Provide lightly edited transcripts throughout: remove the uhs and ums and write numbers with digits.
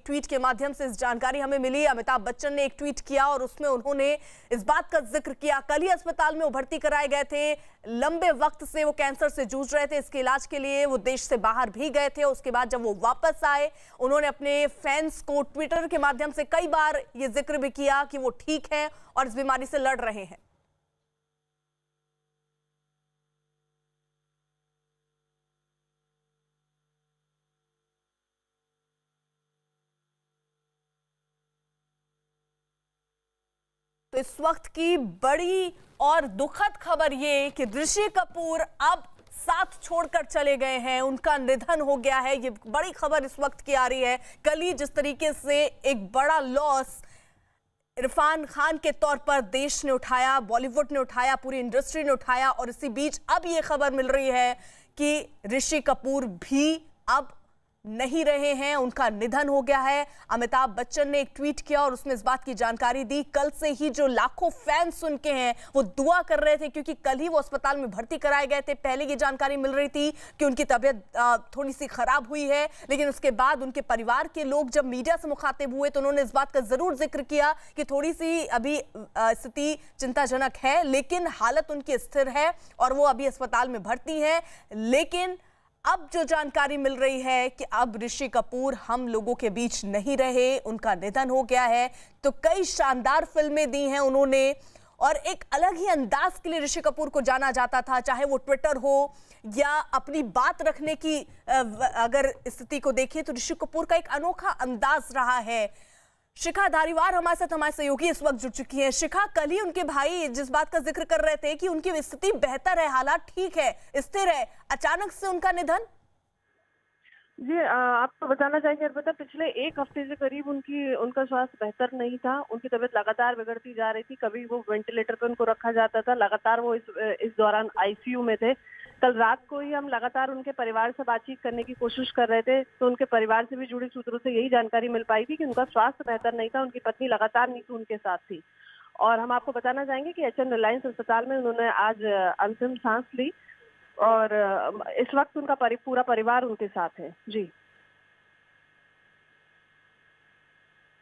Tweet के माध्यम से इस जानकारी हमें मिली। अमिताभ बच्चन ने एक ट्वीट किया और उसमें उन्होंने इस बात का जिक्र किया, कल ही अस्पताल में वो भर्ती कराए गए थे। लंबे वक्त से वो कैंसर से जूझ रहे थे, इसके इलाज के लिए वो देश से बाहर भी गए थे। उसके बाद जब वो वापस आए, उन्होंने अपने फैंस को ट्विटर के माध्यम से कई बार ये जिक्र भी किया कि वो ठीक है और इस बीमारी से लड़ रहे हैं। तो इस वक्त की बड़ी और दुखद खबर ये कि ऋषि कपूर अब साथ छोड़कर चले गए हैं, उनका निधन हो गया है। ये बड़ी खबर इस वक्त की आ रही है। कल ही जिस तरीके से एक बड़ा लॉस इरफान खान के तौर पर देश ने उठाया, बॉलीवुड ने उठाया, पूरी इंडस्ट्री ने उठाया, और इसी बीच अब ये खबर मिल रही है कि ऋषि कपूर भी अब नहीं रहे हैं, उनका निधन हो गया है। अमिताभ बच्चन ने एक ट्वीट किया और उसमें इस बात की जानकारी दी। कल से ही जो लाखों फैंस उनके हैं वो दुआ कर रहे थे, क्योंकि कल ही वो अस्पताल में भर्ती कराए गए थे। पहले ये जानकारी मिल रही थी कि उनकी तबीयत थोड़ी सी खराब हुई है, लेकिन उसके बाद उनके परिवार के लोग जब मीडिया से मुखातिब हुए तो उन्होंने इस बात का जरूर जिक्र किया कि थोड़ी सी अभी स्थिति चिंताजनक है, लेकिन हालत उनकी स्थिर है और वो अभी अस्पताल में भर्ती है। लेकिन अब जो जानकारी मिल रही है कि अब ऋषि कपूर हम लोगों के बीच नहीं रहे, उनका निधन हो गया है। तो कई शानदार फिल्में दी हैं उन्होंने और एक अलग ही अंदाज के लिए ऋषि कपूर को जाना जाता था, चाहे वो ट्विटर हो या अपनी बात रखने की अगर स्थिति को देखें तो ऋषि कपूर का एक अनोखा अंदाज रहा है। शिखा धारीवाल हमारे साथ, हमारे सहयोगी इस वक्त जुड़ चुकी हैं। शिखा, कल ही उनके भाई जिस बात का जिक्र कर रहे थे कि उनकी स्थिति बेहतर है, हालात ठीक है, स्थिर है, अचानक से उनका निधन। जी, आपको बताना चाहेंगे अर्पिता, पिछले एक हफ्ते से करीब उनका स्वास्थ्य बेहतर नहीं था। उनकी तबीयत लगातार बिगड़ती जा रही थी। कभी वो वेंटिलेटर पर उनको रखा जाता था, लगातार वो इस दौरान आईसीयू में थे। कल रात को ही हम लगातार उनके परिवार से बातचीत करने की कोशिश कर रहे थे, तो उनके परिवार से भी जुड़े सूत्रों से यही जानकारी मिल पाई थी कि उनका स्वास्थ्य बेहतर नहीं था। उनकी पत्नी लगातार नीतू उनके साथ थी। और हम आपको बताना चाहेंगे कि एचएन रिलायंस अस्पताल में उन्होंने आज अंतिम सांस ली और इस वक्त उनका पूरा परिवार उनके साथ है। जी।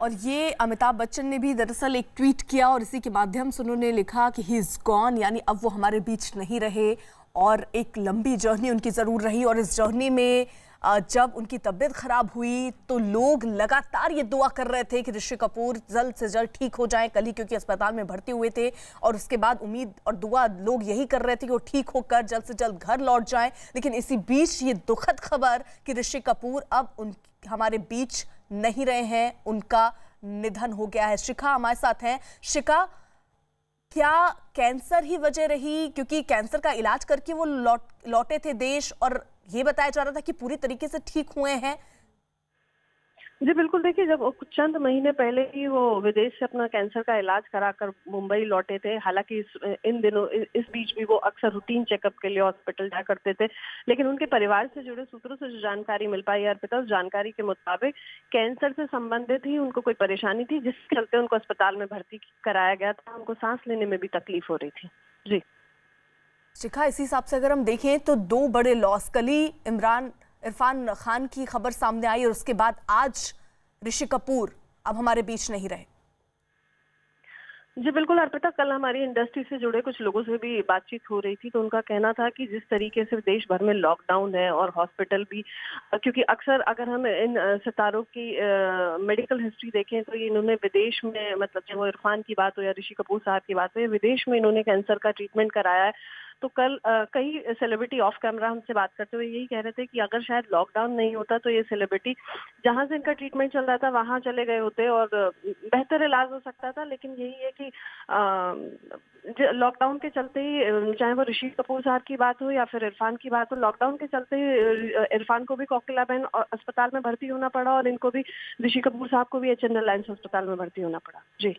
और ये अमिताभ बच्चन ने भी दरअसल एक ट्वीट किया और इसी के माध्यम से उन्होंने लिखा कि ही इज गॉन, यानी अब वो हमारे बीच नहीं रहे। और एक लंबी जर्नी उनकी ज़रूर रही और इस जर्नी में जब उनकी तबीयत खराब हुई तो लोग लगातार ये दुआ कर रहे थे कि ऋषि कपूर जल्द से जल्द ठीक हो जाएं, कल ही क्योंकि अस्पताल में भर्ती हुए थे। और उसके बाद उम्मीद और दुआ लोग यही कर रहे थे कि वो ठीक होकर जल्द से जल्द घर लौट जाएं। लेकिन इसी बीच ये दुखद खबर कि ऋषि कपूर अब हमारे बीच नहीं रहे हैं, उनका निधन हो गया है। शिखा हमारे साथ हैं। शिखा, क्या कैंसर ही वजह रही, क्योंकि कैंसर का इलाज करके वो लौटे थे देश और ये बताया जा रहा था कि पूरी तरीके से ठीक हुए हैं? जी बिल्कुल, देखिए, जब चंद महीने पहले ही वो विदेश से अपना कैंसर का इलाज कराकर मुंबई लौटे थे। हालांकि इन दिनों इस बीच भी वो अक्सर रूटीन चेकअप के लिए हॉस्पिटल जाया करते थे, लेकिन उनके परिवार से जुड़े सूत्रों से जो जानकारी मिल पाई है अर्पिता, उस जानकारी के मुताबिक कैंसर से संबंधित ही उनको कोई परेशानी थी, जिसके चलते उनको अस्पताल में भर्ती कराया गया था। उनको सांस लेने में भी तकलीफ हो रही थी। जी शिखा, इसी हिसाब से अगर हम देखें तो दो बड़े लॉस, कल ही इरफान खान की खबर सामने आई और उसके बाद आज ऋषि कपूर अब हमारे बीच नहीं रहे। जी बिल्कुल अर्पिता, कल हमारी इंडस्ट्री से जुड़े कुछ लोगों से भी बातचीत हो रही थी, तो उनका कहना था कि जिस तरीके से देश भर में लॉकडाउन है और हॉस्पिटल भी, क्योंकि अक्सर अगर हम इन सितारों की मेडिकल हिस्ट्री देखें तो इन्होंने विदेश में, मतलब चाहे वो इरफान की बात हो या ऋषि कपूर साहब की बात हो, या विदेश में इन्होंने कैंसर का ट्रीटमेंट कराया है। तो कल कई सेलिब्रिटी ऑफ कैमरा हमसे बात करते हुए यही कह रहे थे कि अगर शायद लॉकडाउन नहीं होता तो ये सेलिब्रिटी जहां से इनका ट्रीटमेंट चल रहा था वहां चले गए होते और बेहतर इलाज हो सकता था। लेकिन यही है कि लॉकडाउन के चलते ही, चाहे वो ऋषि कपूर साहब की बात हो या फिर इरफान की बात हो, लॉकडाउन के चलते ही इरफान को भी कोकिलाबेन अस्पताल में भर्ती होना पड़ा और इनको भी, ऋषि कपूर साहब को भी एचएन रिलायंस अस्पताल में भर्ती होना पड़ा। जी।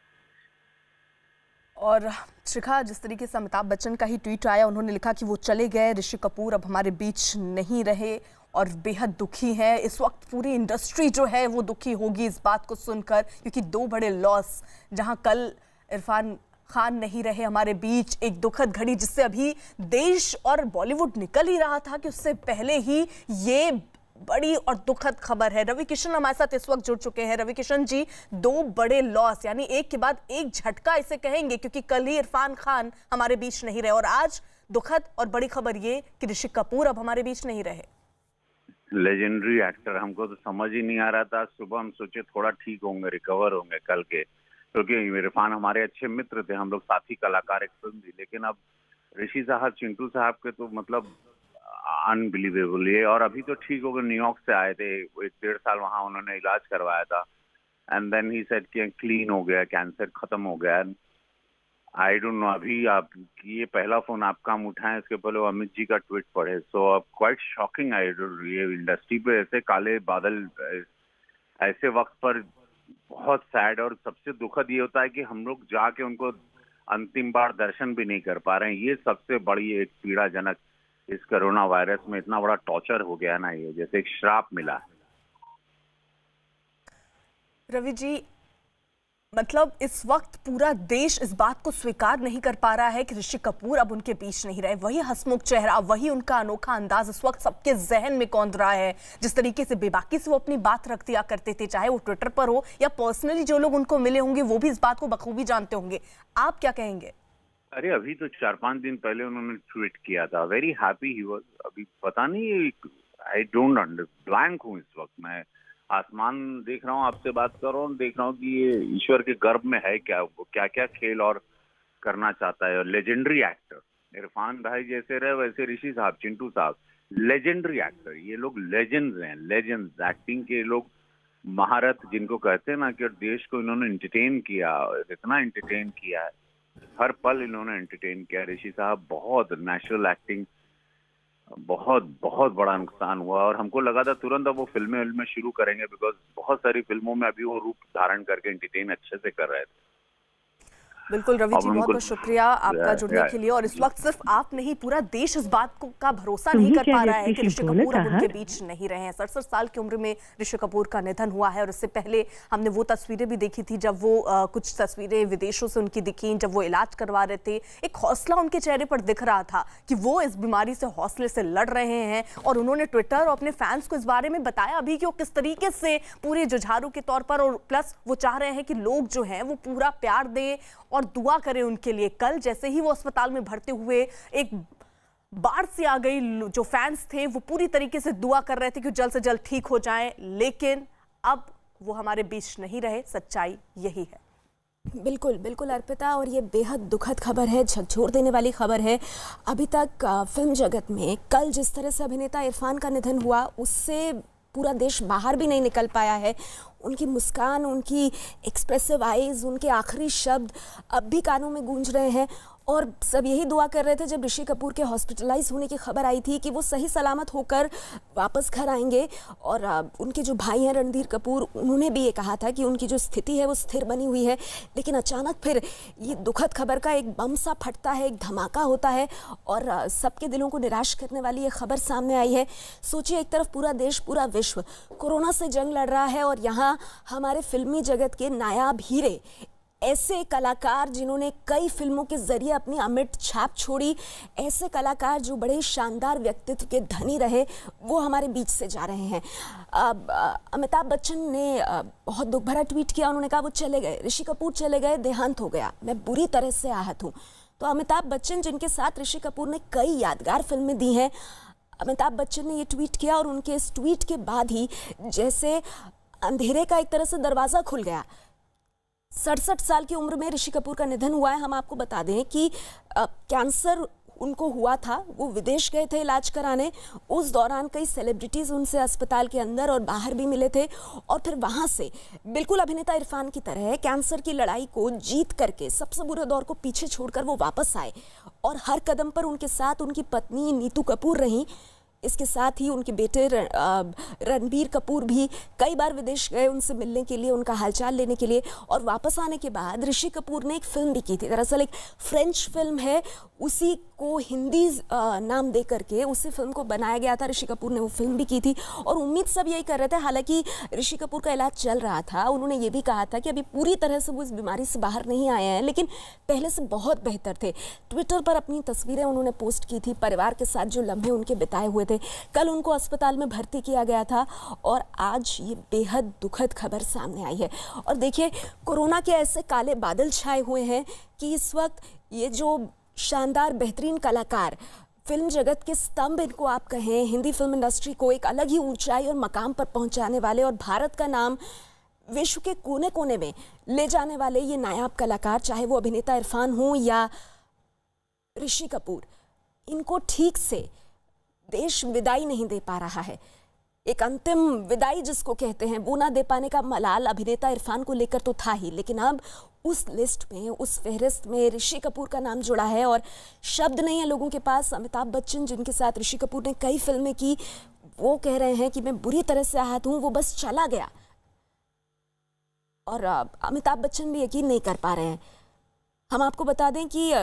और शिखा, जिस तरीके से अमिताभ बच्चन का ही ट्वीट आया, उन्होंने लिखा कि वो चले गए, ऋषि कपूर अब हमारे बीच नहीं रहे और बेहद दुखी है। इस वक्त पूरी इंडस्ट्री जो है वो दुखी होगी इस बात को सुनकर, क्योंकि दो बड़े लॉस, जहां कल इरफान खान नहीं रहे हमारे बीच, एक दुखद घड़ी जिससे अभी देश और बॉलीवुड निकल ही रहा था कि उससे पहले ही ये बड़ी और दुखद खबर है। रवि किशन हमारे साथ इस वक्त जुड़ चुके हैं। रवि किशन जी, दो बड़े लॉस, यानी एक के बाद एक झटका इसे कहेंगे, क्योंकि कल ही इरफान खान हमारे बीच नहीं रहे और आज दुखद और बड़ी खबर ये कि ऋषि कपूर अब हमारे बीच नहीं रहे। लेजेंडरी एक्टर, हमको तो समझ ही नहीं आ रहा था। सुबह हम सोचे थोड़ा ठीक होंगे, रिकवर होंगे कल के, क्योंकि इरफान हमारे अच्छे मित्र थे, हम लोग साथी कलाकार एक फिल्म थी। लेकिन अब ऋषि साहब, चिंटू साहब के तो मतलब अनबिलीवेबल। ये और अभी तो ठीक हो गए, न्यूयॉर्क से आए थे, 1-1.5 साल वहां उन्होंने इलाज करवाया था। एंड देन ही सेड कि क्लीन हो गया, कैंसर खत्म हो गया। आई डोंट नो, अभी आप ये पहला फोन आपका हम उठाएं, इसके पहले वो अमित जी का ट्वीट पढ़े। So quite shocking. ये इंडस्ट्री पे ऐसे काले बादल ऐसे वक्त पर बहुत सैड। और सबसे दुखद ये होता है कि हम लोग जाके उनको अंतिम बार दर्शन भी नहीं कर पा रहे हैं। ये सबसे बड़ी एक पीड़ाजनक, इस कोरोना वायरस में इतना बड़ा टॉर्चर हो गया ना, ये जैसे एक श्राप मिला है। रवि जी, मतलब इस वक्त पूरा देश इस बात को स्वीकार नहीं कर पा रहा है कि ऋषि कपूर अब उनके बीच नहीं रहे। वही हंसमुख चेहरा, वही उनका अनोखा अंदाज इस वक्त सबके जहन में कौंध रहा है। जिस तरीके से बेबाकी से वो अपनी बात रख दिया करते थे, चाहे वो ट्विटर पर हो या पर्सनली जो लोग उनको मिले होंगे वो भी इस बात को बखूबी जानते होंगे। आप क्या कहेंगे? अरे अभी तो 4-5 दिन पहले उन्होंने ट्वीट किया था, वेरी हैप्पी ही वाज। अभी पता नहीं, आई डोंट अंडरस्टैंड, ब्लैंक हूँ इस वक्त मैं। आसमान देख रहा हूँ, आपसे बात कर रहा हूँ, देख रहा हूँ कि ये ईश्वर के गर्भ में है क्या, वो क्या क्या खेल और करना चाहता है। और लेजेंडरी एक्टर इरफान भाई जैसे रहे वैसे ऋषि साहब, चिंटू साहब, लेजेंडरी एक्टर। ये लोग लेजेंड्स हैं, लेजेंड्स एक्टिंग के लोग, महारथ जिनको कहते हैं ना, कि देश को इन्होंने एंटरटेन किया, इतना एंटरटेन किया है, हर पल इन्होंने एंटरटेन किया। ऋषि साहब बहुत नेचुरल एक्टिंग, बहुत बहुत बड़ा नुकसान हुआ। और हमको लगा था तुरंत अब वो फिल्में शुरू करेंगे, बिकॉज बहुत सारी फिल्मों में अभी वो रूप धारण करके एंटरटेन अच्छे से कर रहे थे। बिल्कुल रवि जी, बहुत बहुत शुक्रिया आपका जुड़ने के लिए। और इस वक्त सिर्फ आप नहीं, पूरा देश इस बात का भरोसा नहीं कर पा रहा है कि ऋषि कपूर अब उनके बीच नहीं रहे हैं। 67 साल की उम्र में ऋषि कपूर का निधन हुआ है। और इससे पहले हमने वो तस्वीरें भी देखी थी, जब वो कुछ तस्वीरें विदेशों से उनकी दिखी, जब वो इलाज करवा रहे थे। एक हौसला उनके चेहरे पर दिख रहा था कि वो इस बीमारी से हौसले से लड़ रहे हैं। और उन्होंने ट्विटर और अपने फैंस को इस बारे में बताया अभी कि वो किस तरीके से पूरे जुझारू के तौर पर, और प्लस वो चाह रहे हैं कि लोग जो हैं वो पूरा प्यार दें और दुआ करें उनके लिए। कल जैसे ही वो अस्पताल में भर्ती हुए, एक बाढ़ सी आ गई। जो फैंस थे वो पूरी तरीके से दुआ कर रहे थे कि जल्द से जल्द ठीक हो जाएं, लेकिन अब वो हमारे बीच नहीं रहे। सच्चाई यही है। बिल्कुल बिल्कुल अर्पिता, और ये बेहद दुखद खबर है, झकझोर देने वाली खबर है। अभी तक फिल्म जगत में कल जिस तरह से अभिनेता इरफान का निधन हुआ, उससे पूरा देश बाहर भी नहीं निकल पाया है। उनकी मुस्कान, उनकी एक्सप्रेसिव आईज, उनके आखिरी शब्द अब भी कानों में गूंज रहे हैं। और सब यही दुआ कर रहे थे जब ऋषि कपूर के हॉस्पिटलाइज होने की खबर आई थी कि वो सही सलामत होकर वापस घर आएंगे। और उनके जो भाई हैं रणधीर कपूर, उन्होंने भी ये कहा था कि उनकी जो स्थिति है वो स्थिर बनी हुई है। लेकिन अचानक फिर ये दुखद खबर का एक बम सा फटता है, एक धमाका होता है और सबके दिलों को निराश करने वाली ये खबर सामने आई है। सोचिए, एक तरफ पूरा देश, पूरा विश्व कोरोना से जंग लड़ रहा है, और यहाँ हमारे फिल्मी जगत के नायाब हीरे, ऐसे कलाकार जिन्होंने कई फिल्मों के जरिए अपनी अमिट छाप छोड़ी, ऐसे कलाकार जो बड़े शानदार व्यक्तित्व के धनी रहे, वो हमारे बीच से जा रहे हैं। अमिताभ बच्चन ने बहुत दुख भरा ट्वीट किया। उन्होंने कहा वो चले गए, ऋषि कपूर चले गए, देहांत हो गया, मैं बुरी तरह से आहत हूँ। तो अमिताभ बच्चन, जिनके साथ ऋषि कपूर ने कई यादगार फिल्में दी हैं, अमिताभ बच्चन ने ये ट्वीट किया और उनके इस ट्वीट के बाद ही जैसे अंधेरे का एक तरह से दरवाज़ा खुल गया। 67 साल की उम्र में ऋषि कपूर का निधन हुआ है। हम आपको बता दें कि कैंसर उनको हुआ था, वो विदेश गए थे इलाज कराने। उस दौरान कई सेलिब्रिटीज़ उनसे अस्पताल के अंदर और बाहर भी मिले थे, और फिर वहाँ से बिल्कुल अभिनेता इरफान की तरह कैंसर की लड़ाई को जीत करके, सबसे बुरे दौर को पीछे छोड़कर वो वापस आए। और हर कदम पर उनके साथ उनकी पत्नी नीतू कपूर रहीं। इसके साथ ही उनके बेटे रणबीर कपूर भी कई बार विदेश गए उनसे मिलने के लिए, उनका हालचाल लेने के लिए। और वापस आने के बाद ऋषि कपूर ने एक फिल्म भी की थी। दरअसल एक फ्रेंच फिल्म है, उसी को हिंदी नाम दे करके उसी फिल्म को बनाया गया था। ऋषि कपूर ने वो फिल्म भी की थी और उम्मीद सब यही कर रहे थे। हालांकि ऋषि कपूर का इलाज चल रहा था, उन्होंने ये भी कहा था कि अभी पूरी तरह से वो इस बीमारी से बाहर नहीं आए हैं, लेकिन पहले से बहुत बेहतर थे। ट्विटर पर अपनी तस्वीरें उन्होंने पोस्ट की थी, परिवार के साथ जो लम्हे उनके बिताए हुए थे थे। कल उनको अस्पताल में भर्ती किया गया था और आज ये बेहद दुखद खबर सामने आई है। और देखिए, कोरोना के ऐसे काले बादल छाए हुए हैं कि इस वक्त ये जो शानदार बेहतरीन कलाकार, फिल्म जगत के स्तंभ इनको आप कहें, हिंदी फिल्म इंडस्ट्री को एक अलग ही ऊंचाई और मकाम पर पहुंचाने वाले और भारत का नाम विश्व के कोने कोने में ले जाने वाले ये नायाब कलाकार, चाहे वो अभिनेता इरफान हो या ऋषि कपूर, इनको ठीक से देश विदाई नहीं दे पा रहा है। एक अंतिम विदाई जिसको कहते हैं, वो ना दे पाने का मलाल अभिनेता इरफान को लेकर तो था ही, लेकिन अब उस लिस्ट में, उस फहरिस्त में ऋषि कपूर का नाम जुड़ा है और शब्द नहीं है लोगों के पास। अमिताभ बच्चन, जिनके साथ ऋषि कपूर ने कई फिल्में की, वो कह रहे हैं कि मैं बुरी तरह से आहत हूं, वो बस चला गया। और अमिताभ बच्चन भी यकीन नहीं कर पा रहे हैं। हम आपको बता दें कि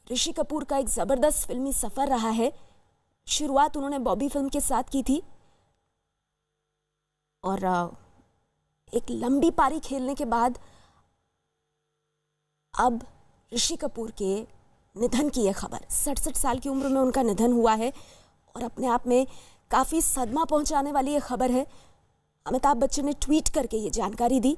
ऋषि कपूर का एक जबरदस्त फिल्मी सफर रहा है। शुरुआत उन्होंने बॉबी फिल्म के साथ की थी और एक लंबी पारी खेलने के बाद अब ऋषि कपूर के निधन की यह खबर, 67 साल की उम्र में उनका निधन हुआ है और अपने आप में काफ़ी सदमा पहुंचाने वाली यह खबर है। अमिताभ बच्चन ने ट्वीट करके ये जानकारी दी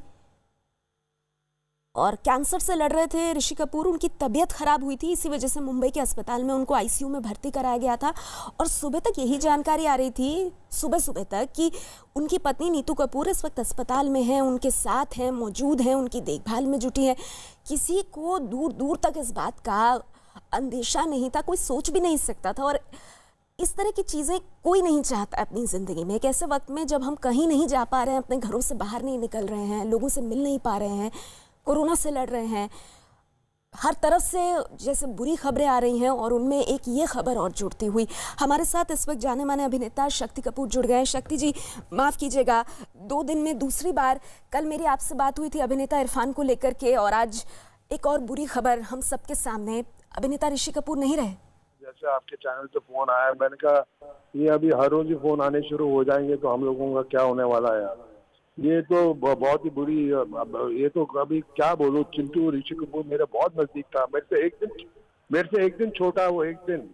और कैंसर से लड़ रहे थे ऋषि कपूर। उनकी तबीयत खराब हुई थी, इसी वजह से मुंबई के अस्पताल में उनको आईसीयू में भर्ती कराया गया था और सुबह तक यही जानकारी आ रही थी, सुबह तक, कि उनकी पत्नी नीतू कपूर इस वक्त अस्पताल में हैं, उनके साथ हैं, मौजूद हैं, उनकी देखभाल में जुटी हैं। किसी को दूर दूर तक इस बात का अंदेशा नहीं था, कोई सोच भी नहीं सकता था। और इस तरह की चीज़ें कोई नहीं चाहता अपनी ज़िंदगी में। एक ऐसे वक्त में जब हम कहीं नहीं जा पा रहे हैं, अपने घरों से बाहर नहीं निकल रहे हैं, लोगों से मिल नहीं पा रहे हैं, कोरोना से लड़ रहे हैं, हर तरफ से जैसे बुरी खबरें आ रही हैं और उनमें एक ये खबर और जुड़ती हुई। हमारे साथ इस वक्त जाने माने अभिनेता शक्ति कपूर जुड़ गए हैं। शक्ति जी, माफ़ कीजिएगा, 2 दिन में दूसरी बार कल मेरी आपसे बात हुई थी अभिनेता इरफान को लेकर के और आज एक और बुरी खबर हम सबके सामने, अभिनेता ऋषि कपूर नहीं रहे। जैसे आपके चैनल पे फोन आया, मैंने कहा ये अभी हर रोज ही फोन आने शुरू हो जाएंगे तो हम लोगों का क्या होने वाला है। ये तो बहुत ही बुरी, ये तो अभी क्या बोलूं, चिंटू ऋषि कपूर मेरे बहुत नजदीक था, मेरे से एक दिन छोटा है वो, एक दिन।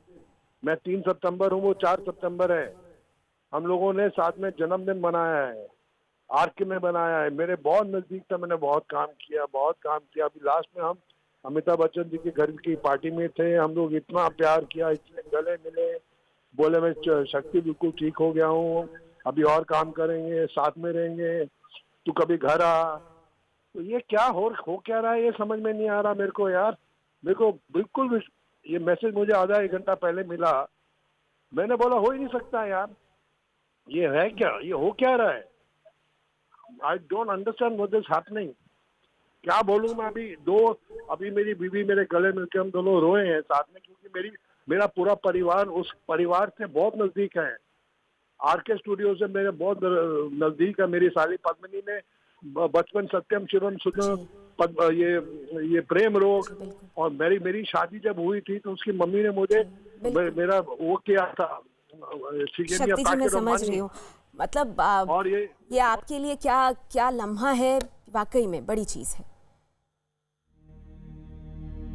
मैं 3 सितंबर हूँ, वो 4 सितंबर है। हम लोगों ने साथ में जन्मदिन मनाया है, आरके में बनाया है, मेरे बहुत नजदीक था, मैंने बहुत काम किया। अभी लास्ट में हम अमिताभ बच्चन जी के घर की पार्टी में थे, हम लोग इतना प्यार किया, इतने गले मिले, बोले मैं शक्ति बिल्कुल ठीक हो गया हूँ, अभी और काम करेंगे, साथ में रहेंगे, तू कभी घर आ। तो ये क्या हो क्या रहा है, ये समझ में नहीं आ रहा मेरे को यार। मेरे को बिल्कुल, ये मैसेज मुझे आधा 1 घंटा पहले मिला, मैंने बोला हो ही नहीं सकता यार, ये है क्या, ये हो क्या रहा है। I don't understand what is happening. क्या बोलूं मैं। अभी मेरी बीवी मेरे गले मिलके हम दोनों रोए हैं साथ में, क्योंकि मेरा पूरा परिवार उस परिवार से बहुत नजदीक है। आरके स्टूडियो से मेरे बहुत नजदीक है। मेरी साली पद्मिनी ने बचपन सत्यम शिवम सुन ये प्रेम रोग, और मेरी शादी जब हुई थी तो उसकी मम्मी ने मुझे मेरा वो किया था। शक्ति जी, मैं समझ रही हूँ, मतलब और ये आपके लिए क्या लम्हा है, वाकई में बड़ी चीज है।